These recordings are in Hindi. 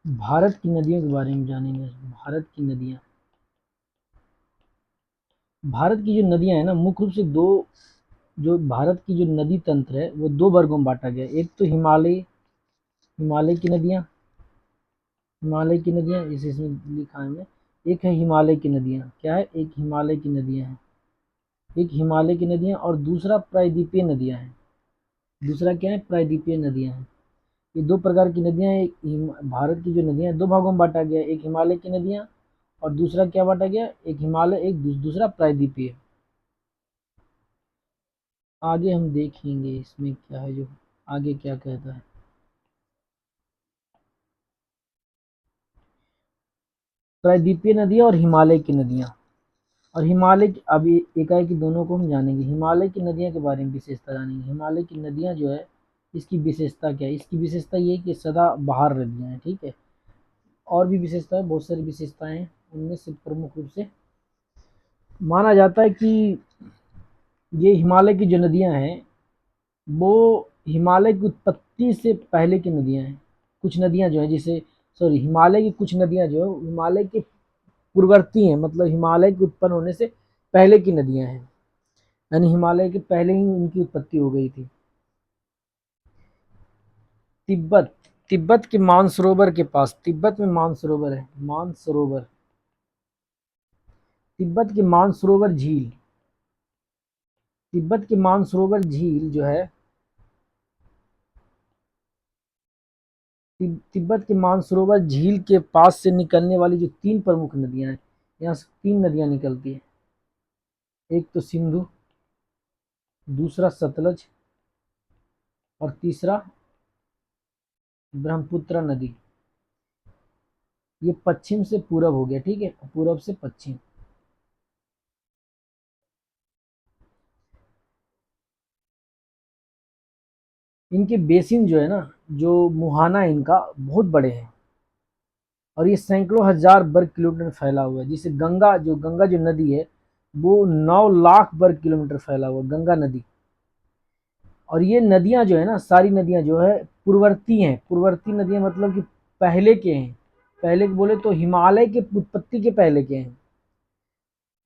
भारत की नदियों के बारे में जानेंगे। भारत की नदियाँ, भारत की जो नदियाँ हैं ना, मुख्य रूप से दो, जो भारत की जो नदी तंत्र है वो दो वर्गों में बांटा गया है। एक तो हिमालय, हिमालय की नदियाँ, हिमालय की नदियाँ इसे इसमें लिखा है हमने। एक है हिमालय की नदियाँ, क्या है, एक हिमालय की नदियाँ हैं, एक हिमालय की नदियाँ, और दूसरा प्रायद्वीपीय नदियाँ हैं। दूसरा क्या है, प्रायद्वीपीय नदियाँ हैं। ये दो प्रकार की नदियाँ हैं। भारत की जो नदियाँ हैं दो भागों में बांटा गया है, एक हिमालय की नदियाँ और दूसरा क्या बांटा गया, एक हिमालय, एक दूसरा प्रायद्वीपीय। आगे हम देखेंगे इसमें क्या है, जो आगे क्या कहता है। प्रायद्वीपीय नदियाँ और हिमालय की नदियाँ, और हिमालय की, अभी एकाएक दोनों को हम जानेंगे। हिमालय की नदियाँ के बारे में विशेषता जानेंगे। हिमालय की नदियाँ जो है, इसकी विशेषता क्या है, इसकी विशेषता ये है कि सदा बहार नदियाँ हैं, ठीक है। और भी विशेषताएं, बहुत सारी विशेषताएं हैं, उनमें से प्रमुख रूप से माना जाता है कि ये हिमालय की जो नदियाँ हैं वो हिमालय की उत्पत्ति से पहले की नदियाँ हैं। कुछ नदियाँ जो हैं, जैसे, सॉरी, हिमालय की कुछ नदियाँ जो है हिमालय के पूर्ववर्ती हैं, मतलब हिमालय के उत्पन्न होने से पहले की नदियाँ हैं, यानी हिमालय के पहले ही उनकी उत्पत्ति हो गई थी। तिब्बत, तिब्बत के मानसरोवर के पास, तिब्बत में मानसरोवर है, मानसरोवर, तिब्बत की मानसरोवर झील, तिब्बत की मानसरोवर झील जो है, तिब्बत के मानसरोवर झील के पास से निकलने वाली जो तीन प्रमुख नदियां हैं, यहाँ से तीन नदियां निकलती है। एक तो सिंधु, दूसरा सतलज, और तीसरा ब्रह्मपुत्र नदी। ये पश्चिम से पूरब हो गया, ठीक है, पूरब से पश्चिम। इनके बेसिन जो है ना, जो मुहाना है इनका, बहुत बड़े हैं, और ये सैकड़ों हजार वर्ग किलोमीटर फैला हुआ है। जिसे गंगा जो नदी है वो 9 लाख वर्ग किलोमीटर फैला हुआ है, गंगा नदी। और ये नदियां जो है ना, सारी नदियां जो है पूर्ववर्ती हैं। पूर्ववर्ती नदियां मतलब कि पहले के हैं, पहले के बोले तो हिमालय के उत्पत्ति के पहले के हैं।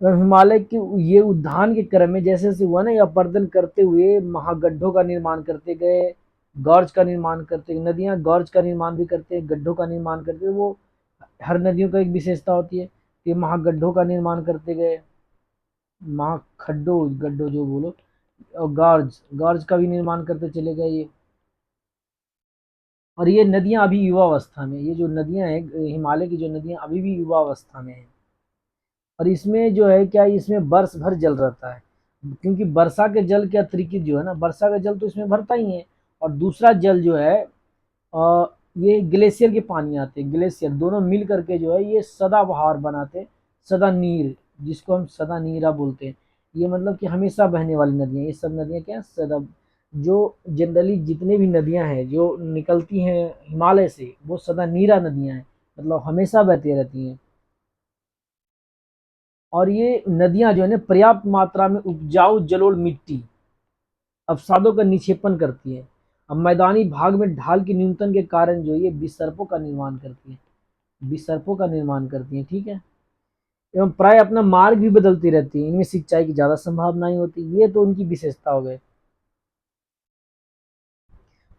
तो हिमालय के ये उद्यान के क्रम में जैसे जैसे हुआ ना, ये अपर्दन करते हुए महागड्ढों का निर्माण करते गए, गॉर्ज का निर्माण करते गए। नदियां गॉर्ज का निर्माण भी करते हैं, गड्ढों का निर्माण करते हैं, वो हर नदियों का एक विशेषता होती है कि महागड्ढों का निर्माण करते गए, महाखड्डों, गड्ढों जो बोलो, और गॉर्ज, गॉर्ज का भी निर्माण करते चले गए ये। और ये नदियां अभी युवा अवस्था में, ये जो नदियां हैं हिमालय की जो नदियां अभी भी युवा अवस्था में है। और इसमें जो है क्या, इसमें बरस भर जल रहता है, क्योंकि वर्षा के जल के अतिरिक्त जो है ना, वर्षा का जल तो इसमें भरता ही है, और दूसरा जल जो है, ये ग्लेशियर के पानी आते हैं, ग्लेशियर दोनों मिल करके जो है ये सदाबहार बनाते, सदा नीर, जिसको हम सदा नीरा बोलते हैं। ये मतलब कि हमेशा बहने वाली नदियाँ, ये सब नदियाँ क्या है, सदा, जो जनरली जितने भी नदियाँ हैं जो निकलती हैं हिमालय से वो सदा नीरा नदियाँ हैं, मतलब हमेशा बहती रहती हैं। और ये नदियां जो है ना पर्याप्त मात्रा में उपजाऊ जलोढ़ मिट्टी अवसादों का निक्षेपण करती है। अब मैदानी भाग में ढाल की न्यूनतम के कारण जो ये विसर्पों का निर्माण करती है, विसर्पों का निर्माण करती है, ठीक है। एवं प्राय अपना मार्ग भी बदलती रहती है, इनमें सिंचाई की ज्यादा संभावनाएं होती है। ये तो उनकी विशेषता हो गए।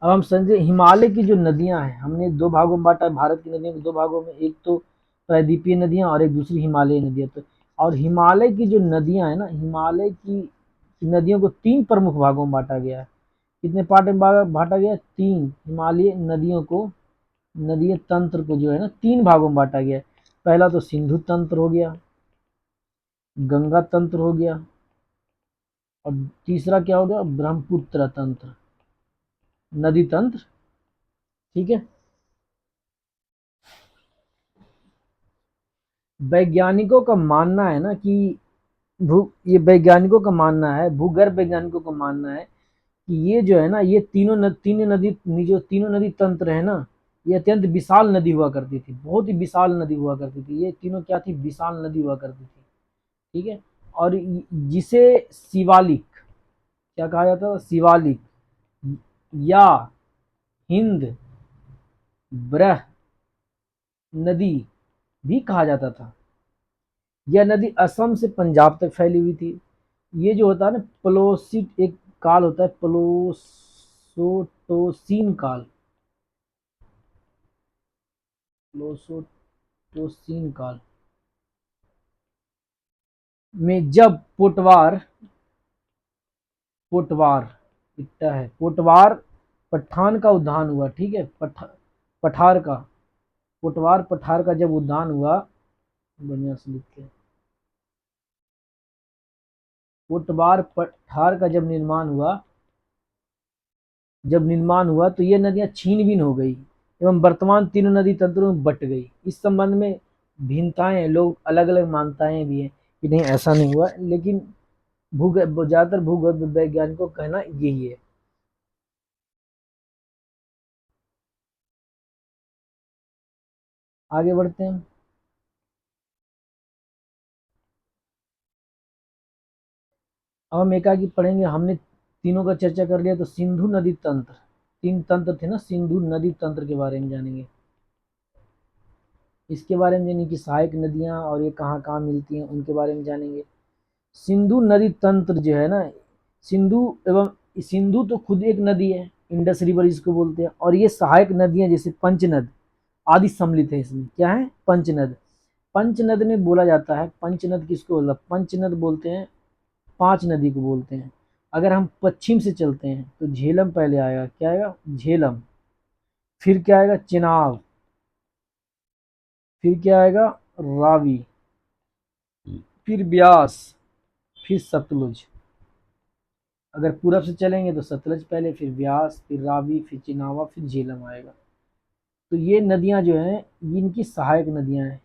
अब हम समझे हिमालय की जो नदियां हैं, हमने दो भागों में बांटा भारत की नदियों को, दो भागों में, एक तो प्रायद्वीपीय नदियां और एक दूसरी हिमालयी नदियां। तो और हिमालय की जो नदियां हैं ना, हिमालय की नदियों को तीन प्रमुख भागों में बांटा गया है। कितने पार्ट में बांटा गया, तीन। हिमालय नदियों को, नदीय तंत्र को जो है ना तीन भागों में बांटा गया है। पहला तो सिंधु तंत्र हो गया, गंगा तंत्र हो गया, और तीसरा क्या हो गया, ब्रह्मपुत्र तंत्र, नदी तंत्र, ठीक है। वैज्ञानिकों का मानना है ना कि भू ये वैज्ञानिकों का मानना है, भूगर्भ वैज्ञानिकों का मानना है कि ये जो है ना, ये तीन नदी, जो तीनों नदी तंत्र है ना, ये अत्यंत विशाल नदी हुआ करती थी, बहुत ही विशाल नदी हुआ करती थी। ये तीनों क्या थी, विशाल नदी हुआ करती थी, ठीक है। और जिसे शिवालिक, क्या कहा जाता है, शिवालिक, या हिंद, ब्रह, नदी भी कहा जाता था। यह नदी असम से पंजाब तक फैली हुई थी। ये जो होता है ना प्लोसिट एक काल होता है, प्लोसोटोसीन काल, प्लोसोटोसीन काल में जब पोटवार इट्टा है, पोटवार पठान का उद्यान हुआ, ठीक है, पठार का, पोटवार पठार का जब उद्यान हुआ, बढ़िया से लिखते हैं, पोटवार पठार का जब निर्माण हुआ तो ये नदियां छीन बीन हो गई एवं वर्तमान तीनों नदी तंत्रों में बट गई। इस संबंध में भिन्नताएं हैं, लोग अलग अलग मान्यताएं भी हैं कि नहीं ऐसा नहीं हुआ, लेकिन ज्यादातर भूगर्भ वैज्ञानिकों का कहना यही है। आगे बढ़ते हैं। अब हम एकाकी पढ़ेंगे। हमने तीनों का चर्चा कर लिया, तो सिंधु नदी तंत्र, तीन तंत्र थे ना, सिंधु नदी तंत्र के बारे में जानेंगे। इसके बारे में जानेंगे कि सहायक नदियां और ये कहाँ कहाँ मिलती हैं, उनके बारे में जानेंगे। सिंधु नदी तंत्र जो है ना, सिंधु एवं सिंधु तो खुद एक नदी है, इंडस रिवर इसको बोलते हैं, और ये सहायक नदियां जैसे पंचनद आदि सम्मिलित है इसमें। क्या है? पंचनद। पंचनद में बोला जाता है, पंचनद किसको बोलता है? पंचनद बोलते हैं पांच नदी को बोलते हैं। अगर हम पश्चिम से चलते हैं तो झेलम पहले आएगा। क्या आएगा? झेलम। फिर क्या आएगा? चिनाब। फिर क्या आएगा? रावी। फिर ब्यास। फिर सतलुज। अगर पूरब से चलेंगे तो सतलज पहले, फिर ब्यास, फिर रावी, फिर चिनावा, फिर झेलम आएगा। तो ये नदियां जो हैं, ये इनकी सहायक नदियां हैं।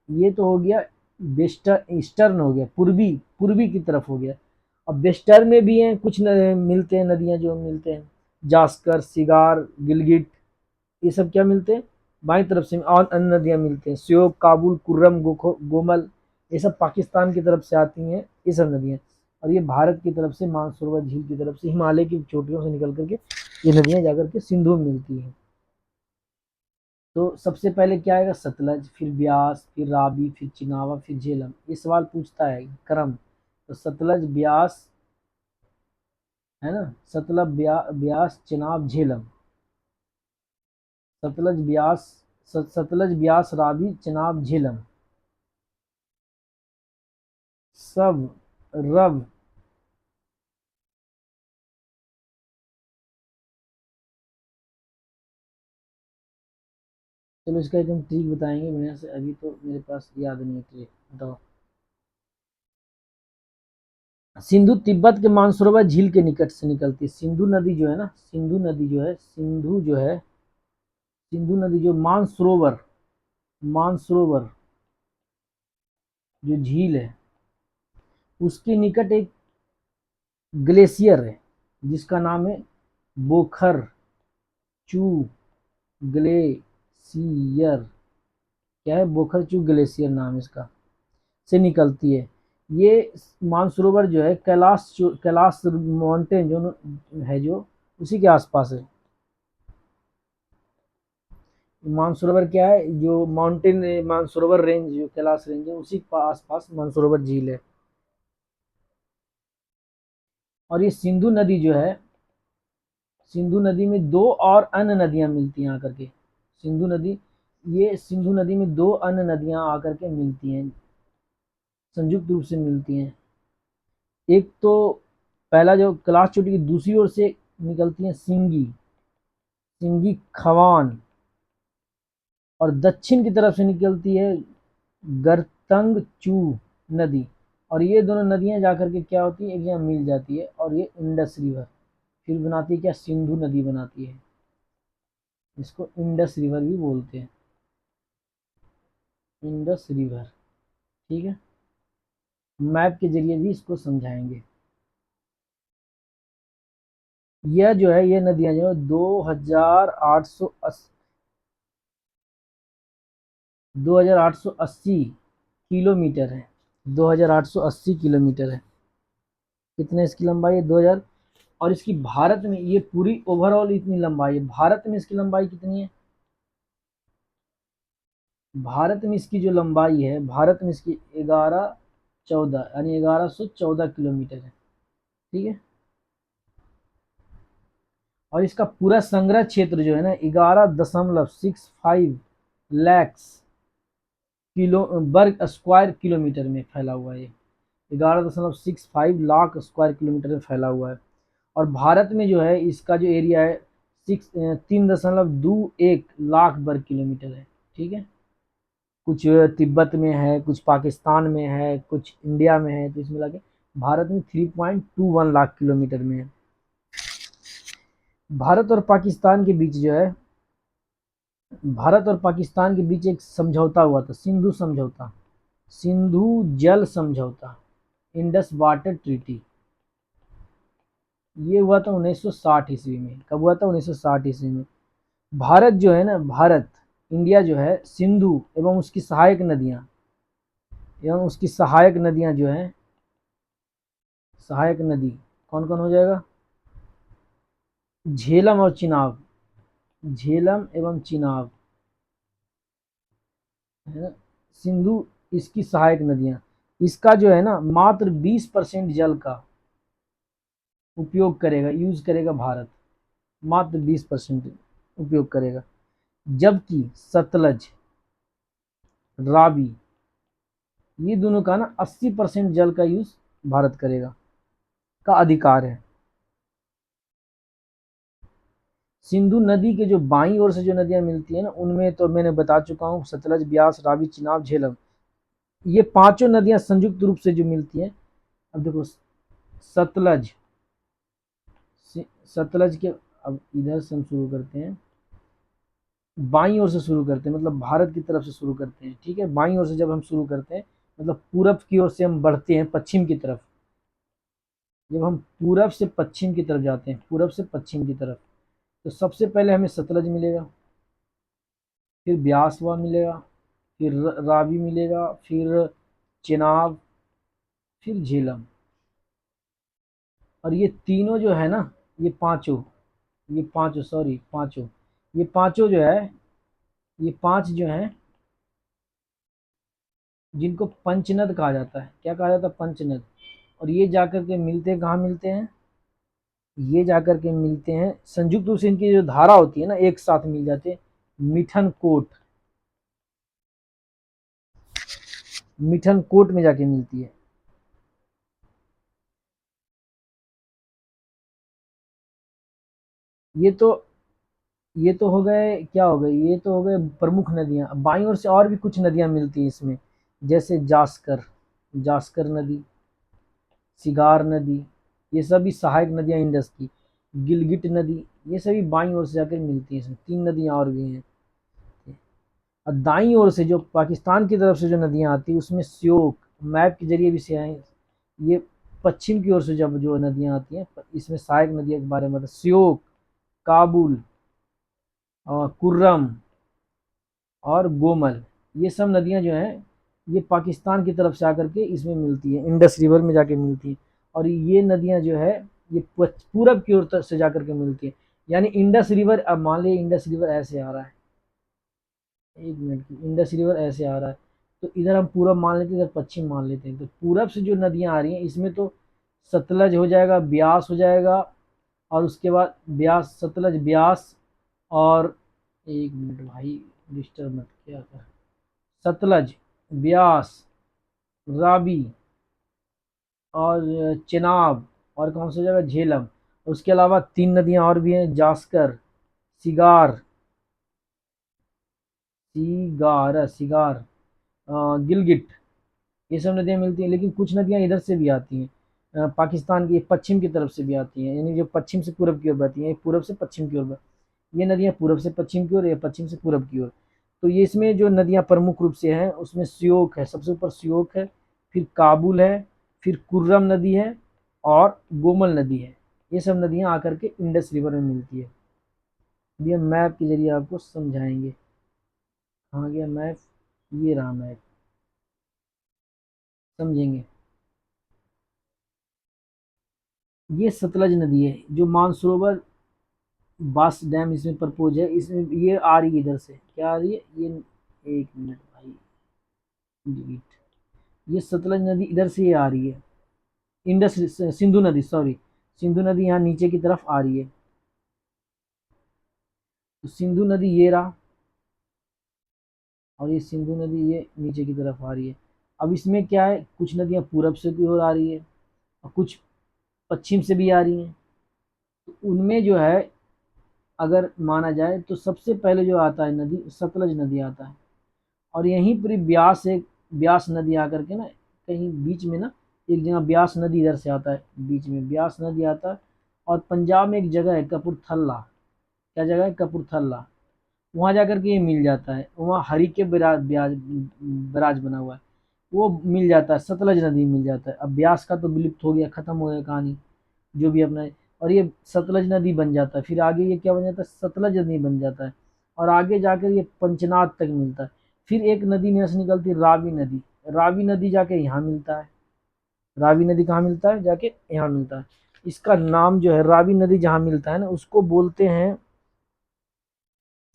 ये तो हो गया वेस्टर्न, ईस्टर्न हो गया, पूर्वी पूर्वी की तरफ हो गया। अब वेस्टर्न में भी हैं कुछ मिलते हैं नदियां, जो मिलते हैं जास्कर, सिगार, गिलगिट, ये सब क्या मिलते हैं? बाईं तरफ से। और अन्य नदियां मिलते हैं श्योक, काबुल, कुर्रम, गोमल, ये सब पाकिस्तान की तरफ से आती हैं, ये सब नदियां। और ये भारत की तरफ से मानसरोवर झील की तरफ से, हिमालय की चोटियों से निकल करके ये नदियां जाकर के सिंधु में मिलती हैं। तो सबसे पहले क्या आएगा? सतलज, फिर ब्यास, फिर रावी, फिर चिनावा, फिर झेलम। ये सवाल पूछता है क्रम। तो सतलज, ब्यास, है ना, सतलज, ब्यास, चिनाब, झेलम। सतलज, ब्यास, सतलज, ब्यास, रावी, चिनाब, झेलम। सब, रव। चलो इसका एक हम ट्रिक बताएंगे बढ़िया से, अभी तो मेरे पास याद नहीं है ट्रिक, बताओ। सिंधु तिब्बत के मानसरोवर झील के निकट से निकलती है। सिंधु नदी जो है ना, सिंधु नदी जो है, सिंधु जो है, सिंधु नदी जो मानसरोवर, मानसरोवर जो झील है, उसके निकट एक ग्लेशियर है जिसका नाम है बोखर चू ग्लेशियर। क्या है? बोखर चू ग्लेशियर नाम इसका, से निकलती है। ये मानसरोवर जो है कैलाश माउंटेन जो है, जो उसी के आसपास है। मानसरोवर क्या है? जो माउंटेन मानसरोवर रेंज, जो कैलाश रेंज है, उसी के आसपास मानसरोवर झील है। और ये सिंधु नदी जो है, सिंधु नदी में दो और अन्य नदियां मिलती हैं आकर के। सिंधु नदी, ये सिंधु नदी में दो अन्य नदियां आकर के मिलती हैं, संयुक्त रूप से मिलती हैं। एक तो पहला जो कैलाश चोटी की दूसरी ओर से निकलती है सिंगी, सिंगी खवान, और दक्षिण की तरफ से निकलती है गरतंग चू नदी। और ये दोनों नदियां जाकर के क्या होती है? एक जगह मिल जाती है, और ये इंडस रिवर फिर बनाती है क्या? सिंधु नदी बनाती है। इसको इंडस रिवर भी बोलते हैं, इंडस रिवर। ठीक है, मैप के जरिए भी इसको समझाएंगे। यह जो है, ये नदियां जो है 2880 किलोमीटर है। 2880 किलोमीटर है। कितने इसकी लंबाई है? 2000। और इसकी भारत में, ये पूरी ओवरऑल इतनी लंबाई है, भारत में इसकी लंबाई कितनी है? भारत में इसकी जो लंबाई है, भारत में इसकी 1114 यानी 1114 किलोमीटर है। ठीक है, और इसका पूरा संग्रह क्षेत्र जो है ना 11.65 लाख किलो वर्ग स्क्वायर किलोमीटर में फैला हुआ है। 11.65 लाख स्क्वायर किलोमीटर में फैला हुआ है। और भारत में जो है इसका जो एरिया है 3.21 लाख वर्ग किलोमीटर है। ठीक है, कुछ तिब्बत में है, कुछ पाकिस्तान में है, कुछ इंडिया में है, तो इसमें मिला के भारत में 3.21 लाख किलोमीटर में है। भारत और पाकिस्तान के बीच जो है, भारत और पाकिस्तान के बीच एक समझौता हुआ था, सिंधु समझौता, सिंधु जल समझौता, इंडस वाटर ट्रीटी। ये हुआ था 1960 ईस्वी में। कब हुआ था? 1960 ईस्वी में। भारत जो है ना, भारत इंडिया जो है, सिंधु एवं उसकी सहायक नदियां, जो हैं, सहायक नदी कौन कौन हो जाएगा? झेलम और चिनाब, झेलम एवं चिनाब है ना, सिंधु इसकी सहायक नदियां। इसका जो है ना मात्र 20% जल का उपयोग करेगा, यूज करेगा भारत, मात्र 20% उपयोग करेगा। जबकि सतलज, रावी, ये दोनों का ना 80% जल का यूज भारत करेगा, का अधिकार है। सिंधु नदी के जो बाईं ओर से जो नदियां मिलती है ना, उनमें तो मैंने बता चुका हूँ, सतलज, ब्यास, रावी, चिनाब, झेलम, ये पांचों नदियां संयुक्त रूप से जो मिलती हैं। अब देखो, सतलज, सतलज के, अब इधर से हम शुरू करते हैं, बाईं ओर से शुरू करते हैं, मतलब भारत की तरफ से शुरू करते हैं। ठीक है, बाईं ओर से जब हम शुरू करते हैं, मतलब पूरब की ओर से हम बढ़ते हैं पश्चिम की तरफ। जब हम पूरब से पश्चिम की तरफ जाते हैं, पूरब से पश्चिम की तरफ, तो सबसे पहले हमें सतलज मिलेगा, फिर ब्यासवा मिलेगा, फिर रावी मिलेगा, फिर चेनाब, फिर झेलम। और ये तीनों जो है ना, ये पांचों, ये पांचों, सॉरी पांचों, ये पांचों जो है, ये पांच जो हैं, जिनको पंचनद कहा जाता है। क्या कहा जाता है? पंचनद। और ये जाकर के मिलते हैं, कहाँ मिलते हैं? ये जाकर के मिलते हैं, संयुक्त रूप से इनकी जो धारा होती है ना, एक साथ मिल जाते हैं, मिठन कोट, मिठन कोट में जाके मिलती है। ये तो ये तो हो गए, क्या हो गए, ये तो हो गए प्रमुख नदियां। बाईं ओर से और भी कुछ नदियां मिलती हैं इसमें, जैसे जास्कर, जास्कर नदी, सिगार नदी, ये सभी सहायक नदियां इंडस की, गिलगिट नदी, ये सभी बाईं ओर से जाकर मिलती हैं। इसमें तीन नदियां और भी हैं। और दाईं ओर से जो पाकिस्तान की तरफ से जो नदियां आती हैं, उसमें श्योक, मैप के जरिए भी से आए, ये पश्चिम की ओर से जब जो नदियां आती हैं, इसमें सहायक नदियों के बारे में मतलब श्योक, काबुल और कुर्रम और गोमल, ये सब नदियां जो हैं, ये पाकिस्तान की तरफ से आकर के इसमें मिलती है, इंडस रिवर में जाके मिलती है। और ये नदियां जो है, ये पूरब की ओर से जाकर के मिलती है। यानी इंडस रिवर, अब मान लीजिए इंडस रिवर ऐसे आ रहा है, एक मिनट की, इंडस रिवर ऐसे आ रहा है, तो इधर हम पूरब मान लेते हैं, इधर पश्चिम मान लेते हैं। तो पूरब से जो नदियां आ रही हैं, इसमें तो सतलज हो जाएगा, ब्यास हो जाएगा, और उसके बाद ब्यास, सतलज, ब्यास, और एक मिनट भाई, डिस्टर्ब मत किया कर, सतलज, ब्यास, रावी और चेनाब, और कौन सा जगह, झेलम। उसके अलावा तीन नदियां और भी हैं, जास्कर, सिगार, सिगार, गिलगिट, ये सब नदियां मिलती हैं। लेकिन कुछ नदियां इधर से भी आती हैं, पाकिस्तान की पश्चिम की तरफ से भी आती हैं, यानी जो पश्चिम से पूरब की ओर बहती हैं, पूरब से पश्चिम की ओर बहती, ये नदियां पूरब से पश्चिम की ओर, या पश्चिम से पूरब की ओर। तो ये इसमें जो नदियां प्रमुख रूप से हैं, उसमें श्योक है, सबसे ऊपर श्योक है, फिर काबुल है, फिर कुर्रम नदी है, और गोमल नदी है। ये सब नदियां आकर के इंडस रिवर में मिलती है। ये मैप के जरिए आपको समझाएंगे। कहाँ गया मैप? ये रहा मैप, समझेंगे। ये सतलज नदी है, जो मानसरोवर बास डैम इसमें प्रपोज है, इसमें ये आ रही है, इधर से क्या आ रही है ये, एक मिनट, ये सतलज नदी इधर से ये आ रही है, इंडस सिंधु नदी, सॉरी, सिंधु नदी यहाँ नीचे की तरफ आ रही है। तो सिंधु नदी ये रहा, और ये सिंधु नदी ये नीचे की तरफ आ रही है। अब इसमें क्या है, कुछ नदियाँ पूरब से की ओर आ रही है और कुछ पश्चिम से भी आ रही हैं। तो उनमें जो है अगर माना जाए तो सबसे पहले जो आता है नदी, सतलज नदी आता है। और यहीं पर ब्यास, एक ब्यास नदी आकर के ना कहीं बीच में ना, एक जगह ब्यास नदी इधर से आता है, बीच में ब्यास नदी आता है। और पंजाब में एक जगह है कपूरथला, क्या जगह है, कपूरथला, वहाँ जाकर के ये मिल जाता है। वहाँ हरि के बराज बना हुआ है, वो मिल जाता है, सतलज नदी मिल जाता है। अब ब्यास का तो विलुप्त हो गया, खत्म हो गया कहानी, जो भी अपना है। और ये सतलज नदी बन जाता है, फिर आगे ये क्या बन जाता है, सतलज नदी बन जाता है। और आगे जाकर ये पंचनाद तक मिलता है। फिर एक नदी यहाँ से निकलती है, रावी नदी। रावी नदी जाके यहाँ मिलता है, रावी नदी कहाँ मिलता है, जाके यहाँ मिलता है। इसका नाम जो है, रावी नदी जहाँ मिलता है ना, उसको बोलते हैं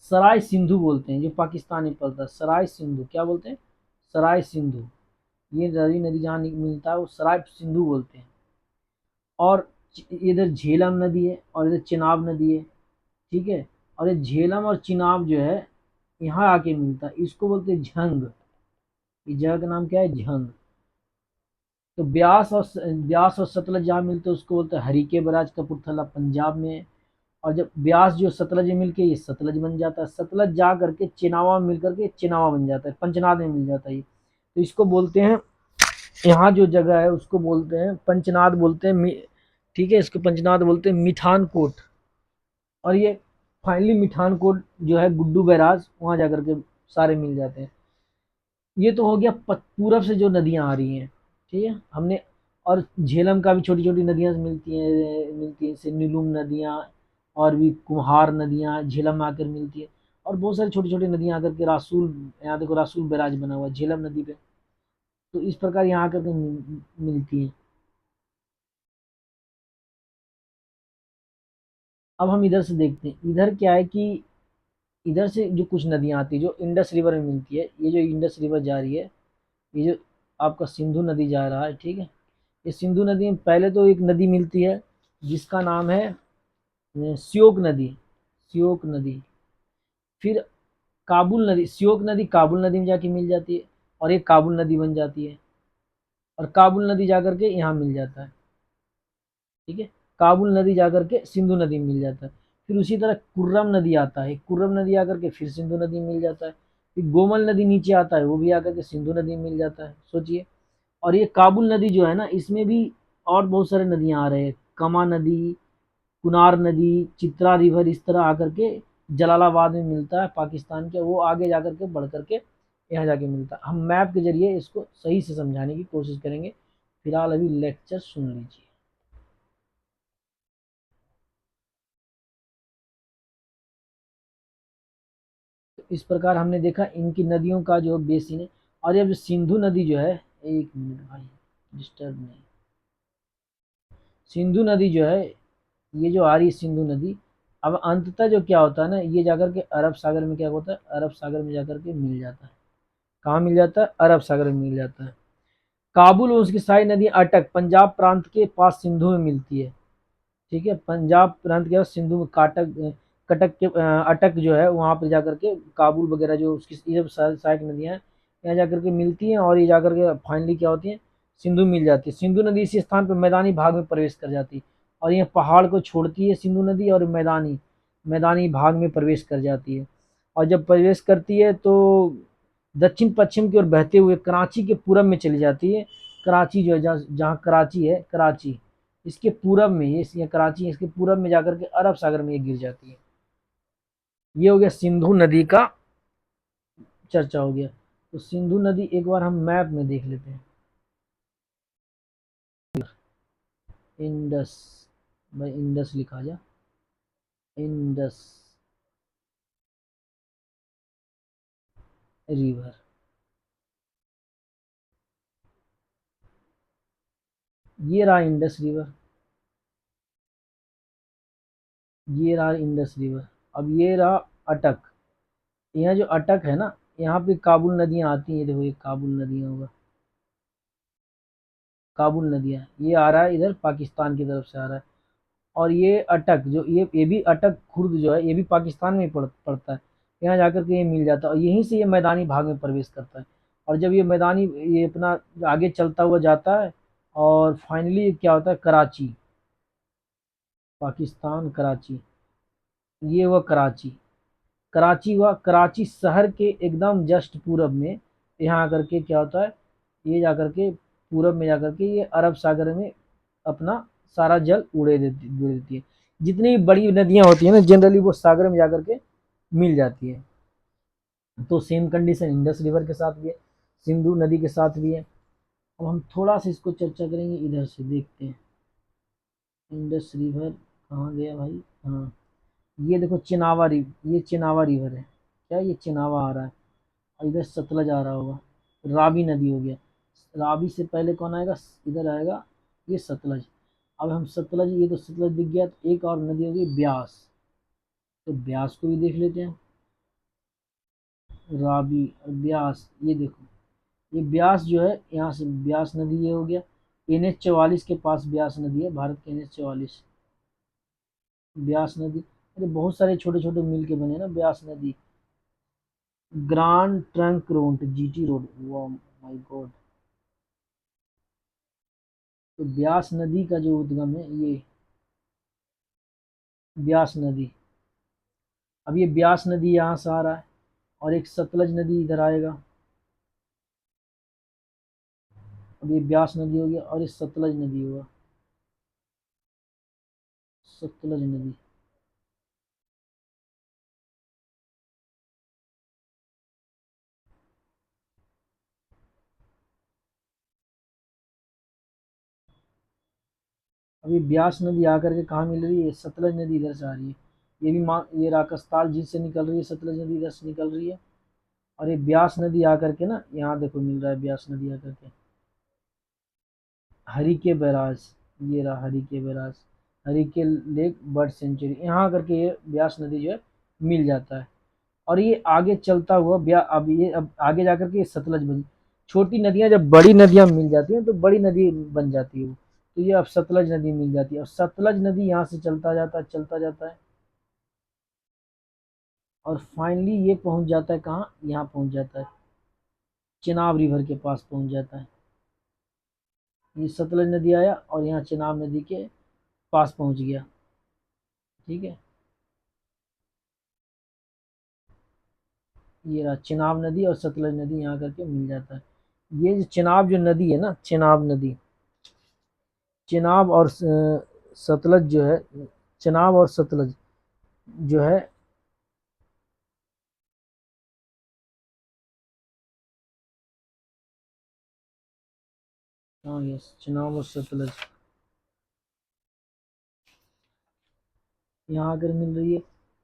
सराय सिंधु बोलते हैं, जो पाकिस्तान में पड़ता है। सराय सिंधु क्या बोलते हैं, सराय सिंधु। ये रावी नदी जहाँ मिलता है वो सराय सिंधु बोलते हैं। और इधर झेलम नदी है और इधर चिनाब नदी है, ठीक है। और ये झेलम और चिनाब जो है यहाँ आके मिलता है, इसको बोलते हैं झंग। इस जगह का नाम क्या है, झंग। तो ब्यास और सतलज जहाँ मिलते हैं उसको बोलते हैं हरिके बराज, कपूरथला पंजाब में। और जब ब्यास जो सतलज में मिलके ये सतलज बन जाता है, सतलज जा करके चिनावा में मिल करके चिनावा बन जाता है, पंचनाद में मिल जाता है ये। तो इसको बोलते हैं, यहाँ जो जगह है उसको बोलते हैं पंचनाद बोलते हैं, ठीक है, इसको पंचनाद बोलते हैं, मिठान कोट। और ये फाइनली मिठान कोट जो है गुड्डू बैराज, वहाँ जाकर के सारे मिल जाते हैं। ये तो हो गया पूरब से जो नदियाँ आ रही हैं, ठीक है, हमने। और झेलम का भी छोटी छोटी नदियाँ मिलती हैं जैसे नीलूम नदियाँ, और भी कुम्हार नदियाँ झेलम में आकर मिलती है। और बहुत सारी छोटी छोटी नदियाँ आकर के रासूल, यहाँ देखो रासूल बैराज बना हुआ है झेलम नदी पे। तो इस प्रकार यहाँ आकर के मिलती हैं। अब हम इधर से देखते हैं, इधर क्या है कि इधर से जो कुछ नदियाँ आती है जो इंडस रिवर में मिलती है, ये जो इंडस रिवर जा रही है, ये जो आपका सिंधु नदी जा रहा है, ठीक है। इस सिंधु नदी में पहले तो एक नदी मिलती है जिसका नाम है श्योक नदी, श्योक नदी। फिर काबुल नदी, श्योक नदी काबुल नदी में जाके मिल जाती है और एक काबुल नदी बन जाती है। और काबुल नदी जाकर के यहाँ मिल जाता है, ठीक है। काबुल नदी जाकर के सिंधु नदी में मिल जाता है। फिर उसी तरह कुर्रम नदी आता है, कुर्रम नदी आकर के फिर सिंधु नदी में मिल जाता है। फिर गोमल नदी नीचे आता है, वो भी आकर के सिंधु नदी में मिल जाता है, सोचिए। और ये काबुल नदी जो है ना, इसमें भी और बहुत सारे नदियाँ आ रहे हैं, कमा नदी, कुनार नदी, चित्रा रिवर, इस तरह आकर के जलालाबाद में मिलता है पाकिस्तान के, वो आगे जाकर के बढ़ करके यहाँ जाके मिलता है। हम मैप के जरिए इसको सही से समझाने की कोशिश करेंगे। फिलहाल अभी लेक्चर सुन लीजिए। तो इस प्रकार हमने देखा इनकी नदियों का जो बेसिन है। और ये जो सिंधु नदी जो है, एक मिनट भाई, डिस्टर्ब नहीं, सिंधु नदी जो है, ये जो आ रही है सिंधु नदी, अब अंततः जो क्या होता है ना, ये जाकर के अरब सागर में क्या होता है, अरब सागर में जाकर के मिल जाता है। कहाँ मिल जाता है, अरब सागर में मिल जाता है। काबुल और उसकी सारी नदी अटक पंजाब प्रांत के पास सिंधु में मिलती है, ठीक है। पंजाब प्रांत के पास सिंधु में काटक, कटक के अटक जो है वहाँ पर जाकर के काबुल वगैरह जो उसकी ये सब सहायक नदियाँ हैं, यहाँ जाकर के मिलती हैं। और ये जाकर के फाइनली क्या होती हैं, सिंधु मिल जाती है। सिंधु नदी इसी स्थान पर मैदानी भाग में प्रवेश कर जाती है, और यह पहाड़ को छोड़ती है सिंधु नदी, और मैदानी मैदानी भाग में प्रवेश कर जाती है। और जब प्रवेश करती है तो दक्षिण पश्चिम की ओर बहते हुए कराची के पूरब में चली जाती है। कराची जो है, जहाँ जहाँ कराची है, कराची इसके पूरब में, ये कराची है, इसके पूरब में जाकर के अरब सागर में ये गिर जाती है। ये हो गया सिंधु नदी का चर्चा हो गया। तो सिंधु नदी एक बार हम मैप में देख लेते हैं। इंडस, भाई इंडस लिखा जा, इंडस रिवर, ये रहा इंडस रिवर, ये रहा इंडस रिवर। अब ये रहा अटक, यह जो अटक है ना, यहाँ पे काबुल नदियाँ आती हैं, देखो ये काबुल नदियाँ होगा, काबुल नदियाँ, ये आ रहा है इधर पाकिस्तान की तरफ से आ रहा है। और ये अटक जो ये भी अटक खुर्द जो है ये भी पाकिस्तान में ही पड़ता है। यहाँ जाकर के ये मिल जाता है और यहीं से ये मैदानी भाग में प्रवेश करता है। और जब ये मैदानी ये अपना आगे चलता हुआ जाता है और फाइनली क्या होता है, कराची, पाकिस्तान कराची, ये हुआ कराची, कराची हुआ, कराची शहर के एकदम जस्ट पूरब में यहाँ आकर के क्या होता है, ये जाकर के पूरब में जाकर के ये अरब सागर में अपना सारा जल उड़े देती है। जितनी बड़ी नदियां होती है ना जनरली वो सागर में जाकर के मिल जाती है। तो सेम कंडीशन इंडस रिवर के साथ भी है, सिंधु नदी के साथ भी है। अब हम थोड़ा सा इसको चर्चा करेंगे, इधर से देखते हैं इंडस रिवर कहाँ गया भाई, हाँ ये देखो चिनावा रिवर, ये चिनावा रिवर है, क्या ये चिनावा आ रहा है, और इधर सतलज आ रहा होगा, रावी नदी हो गया, रावी से पहले कौन आएगा, इधर आएगा ये सतलज। अब हम सतलज, ये तो सतलज दिख गया, तो एक और नदी होगी ब्यास, तो ब्यास को भी देख लेते हैं, रावी और ब्यास, ये देखो ये ब्यास जो है यहाँ से ब्यास नदी ये हो गया, NH 44 के पास ब्यास नदी है, भारत के NH 44, ब्यास नदी। अरे बहुत सारे छोटे छोटे मिल के बने ना ब्यास नदी, grand trunk road, GT road, वाह माय गॉड। तो ब्यास नदी का जो उद्गम है ये ब्यास नदी, अब ये ब्यास नदी यहाँ से आ रहा है और एक सतलज नदी इधर आएगा, अब ये ब्यास नदी हो गया और ये सतलज नदी होगा, सतलज नदी। अब ये ब्यास नदी आकर के कहाँ मिल रही है, सतलज नदी इधर से आ रही है, ये भी ये राकस्ताल झील से निकल रही है, सतलज नदी इधर से निकल रही है। और ये ब्यास नदी आकर के ना यहाँ देखो मिल रहा है, ब्यास नदी आकर के हरिके बैराज, ये रहा Harike barrage, Harike lake bird sanctuary, यहाँ आकर के ये ब्यास नदी जो है मिल जाता है। और ये आगे चलता हुआ अब ये अब आगे जाकर के ये सतलज बन, छोटी नदियां जब बड़ी नदियां मिल जाती हैं तो बड़ी नदी बन जाती है वो, तो ये अब सतलज नदी मिल जाती है और सतलज नदी यहाँ से चलता जाता है, चलता जाता है और फाइनली ये पहुंच जाता है कहाँ, यहाँ पहुंच जाता है चिनाब रिवर के पास पहुंच जाता है। ये सतलज नदी आया और यहाँ चिनाब नदी के पास पहुंच गया, ठीक है। ये रहा चिनाब नदी और सतलज नदी यहाँ करके मिल जाता है। ये जो चिनाब जो नदी है ना, चिनाब नदी, चिनाब और सतलज जो है, चिनाब और सतलज जो है, हाँ यस चिनाब और सतलज यहाँ आकर मिल रही है।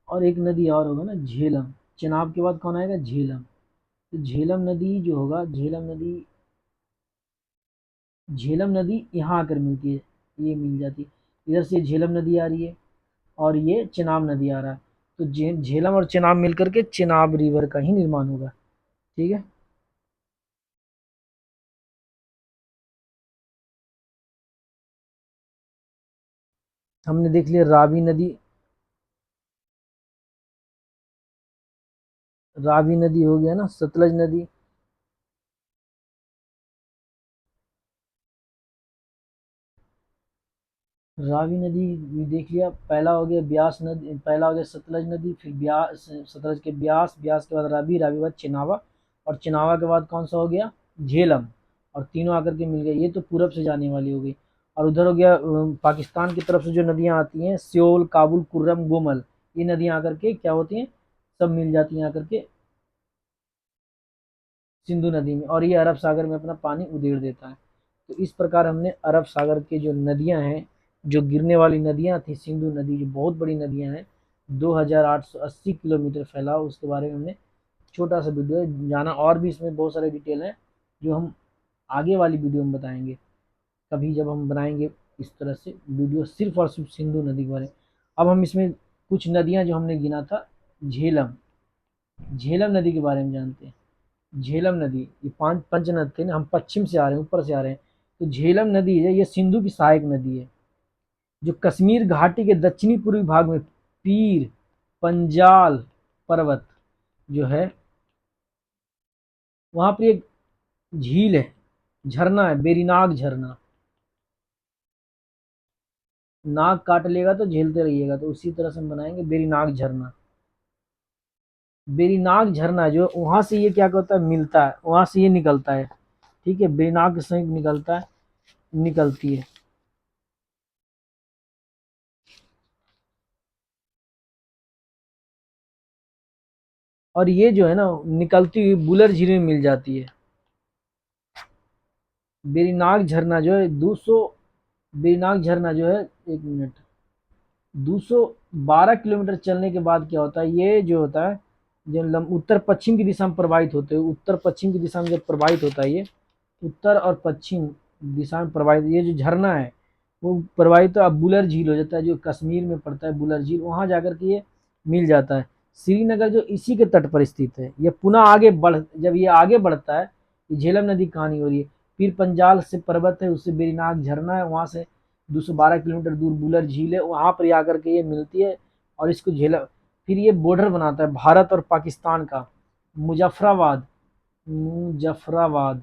और एक नदी और होगा ना झेलम, चिनाब के बाद कौन आएगा, झेलम, तो झेलम नदी जो होगा, झेलम नदी, झेलम नदी यहाँ आकर मिलती है, ये मिल जाती है, इधर से झेलम नदी आ रही है और ये चिनाब नदी आ रहा है, तो झेलम और चिनाब मिलकर के चिनाब रिवर का ही निर्माण होगा, ठीक है। हमने देख लिया रावी नदी, रावी नदी हो गया ना, सतलज नदी, रावी नदी भी देख लिया, पहला हो गया ब्यास नदी, पहला हो गया सतलज नदी, फिर ब्यास, सतलज के ब्यास, ब्यास के बाद रावी, रावी के बाद चिनावा, और चिनावा के बाद कौन सा हो गया, झेलम, और तीनों आकर के मिल गए, ये तो पूरब से जाने वाली हो गई। और उधर हो गया पाकिस्तान की तरफ से जो नदियाँ आती हैं, सियोल, काबुल, कुर्रम, गोमल, ये नदियाँ आकर के क्या होती हैं, सब मिल जाती हैं आकर के सिंधु नदी में, और ये अरब सागर में अपना पानी उधेड़ देता है। तो इस प्रकार हमने अरब सागर के जो नदियां हैं, जो गिरने वाली नदियां थी, सिंधु नदी जो बहुत बड़ी नदियां हैं, 2880 किलोमीटर फैलाव, उसके बारे में हमने छोटा सा वीडियो है, जाना और भी इसमें बहुत सारे डिटेल हैं जो हम आगे वाली वीडियो में बताएंगे, कभी जब हम बनाएंगे इस तरह से वीडियो सिर्फ और सिर्फ सिंधु नदी के बारे में। अब हम इसमें कुछ नदियां जो हमने गिना था, झेलम, झेलम नदी के बारे में जानते हैं। झेलम नदी, ये पांच पंचनद थे ना, हम पश्चिम से आ रहे हैं, ऊपर से आ रहे हैं। तो झेलम नदी है, ये सिंधु की सहायक नदी है, जो कश्मीर घाटी के दक्षिणी पूर्वी भाग में पीर पंजाल पर्वत जो है वहां पर एक झील है, झरना है, बेरीनाग झरना। नाक काट लेगा तो झेलते रहिएगा, तो उसी तरह से हम बनाएंगे बेरीनाग झरना। बेरीनाग झरना जो वहां से ये क्या होता है, मिलता है, वहां से ये निकलता है, ठीक है, बेरीनाग से निकलता है, निकलती है। और ये जो है ना निकलती हुई बुलर झील में मिल जाती है। बेरीनाग झरना जो है 200, बेरीनाग झरना जो है, एक मिनट, 212 किलोमीटर चलने के बाद क्या होता है, ये जो होता है, जो उत्तर पश्चिम की दिशा में प्रवाहित होते हुए, उत्तर पश्चिम की दिशा में जब प्रवाहित होता है, ये उत्तर और पश्चिम दिशा में प्रवाहित, ये जो झरना है वो प्रवाहित तो अब बुलर झील हो जाता है, जो कश्मीर में पड़ता है बुलर झील, वहां जाकर के ये मिल जाता है। श्रीनगर जो इसी के तट पर स्थित है, ये पुनः आगे बढ़, जब ये आगे बढ़ता है, ये झेलम नदी की कहानी हो रही है। फिर पंजाल से पर्वत है, उससे बेरीनाग झरना है, वहां से 212 किलोमीटर दूर बुलर झील है, वहां पर आकर के ये मिलती है और इसको झेलम, फिर ये बॉर्डर बनाता है भारत और पाकिस्तान का। मुजफ्फराबाद, मुजफ्फराबाद,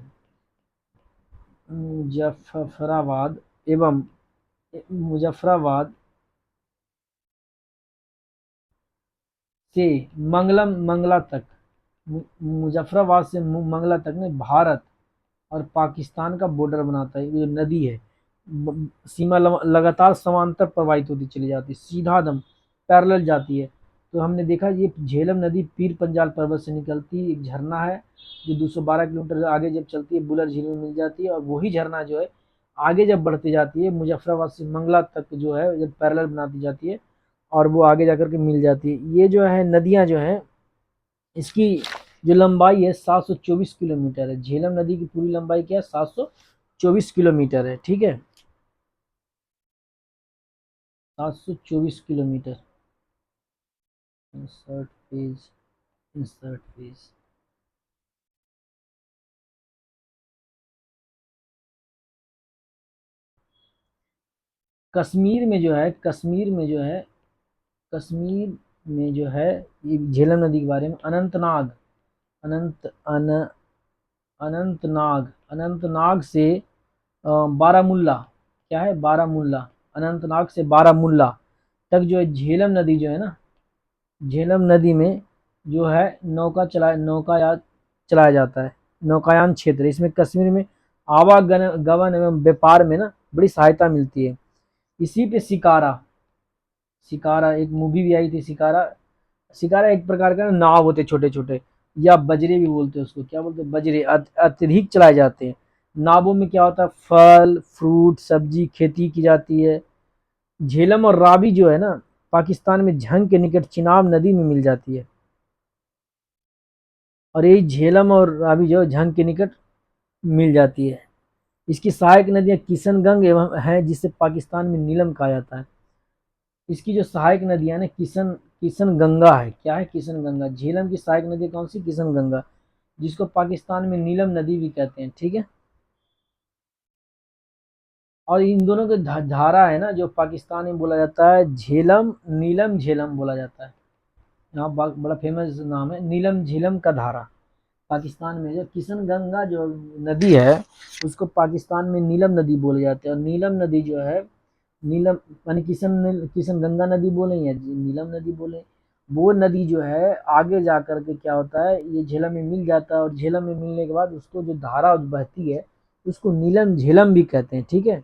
मुजफ्फराबाद एवं मुजफ्फराबाद से मंगला तक, मुजफ्फराबाद से मंगला तक में भारत और पाकिस्तान का बॉर्डर बनाता है। ये जो नदी है सीमा लगातार समांतर प्रवाहित होती चली जाती है, सीधा दम पैरेलल जाती है। तो हमने देखा ये झेलम नदी पीर पंजाल पर्वत से निकलती एक झरना है, जो 212 किलोमीटर आगे जब चलती है बुलर झील में मिल जाती है, और वही झरना जो है आगे जब बढ़ती जाती है मुजफ्फराबाद से मंगला तक जो है जब पैरेलल बनाती जाती है, और वो आगे जाकर के मिल जाती है। ये जो है नदियां जो है, इसकी जो लंबाई है 724 किलोमीटर है। झेलम नदी की पूरी लंबाई क्या है, 724 किलोमीटर है, ठीक है, 724 kilometre. Insert page, insert page. Kashmir में जो है, कश्मीर में जो है, कश्मीर में जो है, ये झेलम नदी के बारे में, अनंतनाग, अनंत अन अनंतनाग, अनंतनाग से बारामुल्ला, क्या है, बारामुल्ला, अनंतनाग से बारामुल्ला तक जो है झेलम नदी जो है ना, झेलम नदी में जो है नौकायान चलाया जाता है, नौकायान क्षेत्र, इसमें कश्मीर में आवागमन एवं व्यापार में ना बड़ी सहायता मिलती है। इसी पे शिकारा, शिकारा एक मूवी भी आई थी, शिकारा। शिकारा एक प्रकार का नाव होते छोटे छोटे, या बजरे भी बोलते हैं उसको, क्या बोलते हैं, बजरे अत्यधिक चलाए जाते हैं। नावों में क्या होता है, फल फ्रूट सब्जी खेती की जाती है। झेलम और रावी जो है ना पाकिस्तान में झंग के निकट चिनाब नदी में मिल जाती है, और यही झेलम और रावी जो झंग के निकट मिल जाती है। इसकी सहायक नदियां किशनगंग एवं है, जिसे पाकिस्तान में नीलम कहा जाता है। इसकी जो सहायक नदियां ना किशन गंगा है, क्या है, किशन गंगा। झेलम की सहायक नदी कौन सी, किशन गंगा, जिसको पाकिस्तान में नीलम नदी भी कहते हैं, ठीक है। और इन दोनों के धारा है ना जो पाकिस्तान में बोला जाता है झेलम, नीलम झेलम बोला जाता है। यहाँ बड़ा फेमस नाम है नीलम झेलम का धारा। पाकिस्तान में जो किशन गंगा जो नदी है उसको पाकिस्तान में नीलम नदी बोले जाते हैं, और नीलम नदी जो है, नीलम मानी किशन गंगा नदी बोले या नीलम नदी बोले, वो नदी जो है आगे जा कर के क्या होता है, ये झेलम में मिल जाता है, और झेलम में मिलने के बाद उसको जो धारा बहती है उसको नीलम झेलम भी कहते हैं, ठीक है।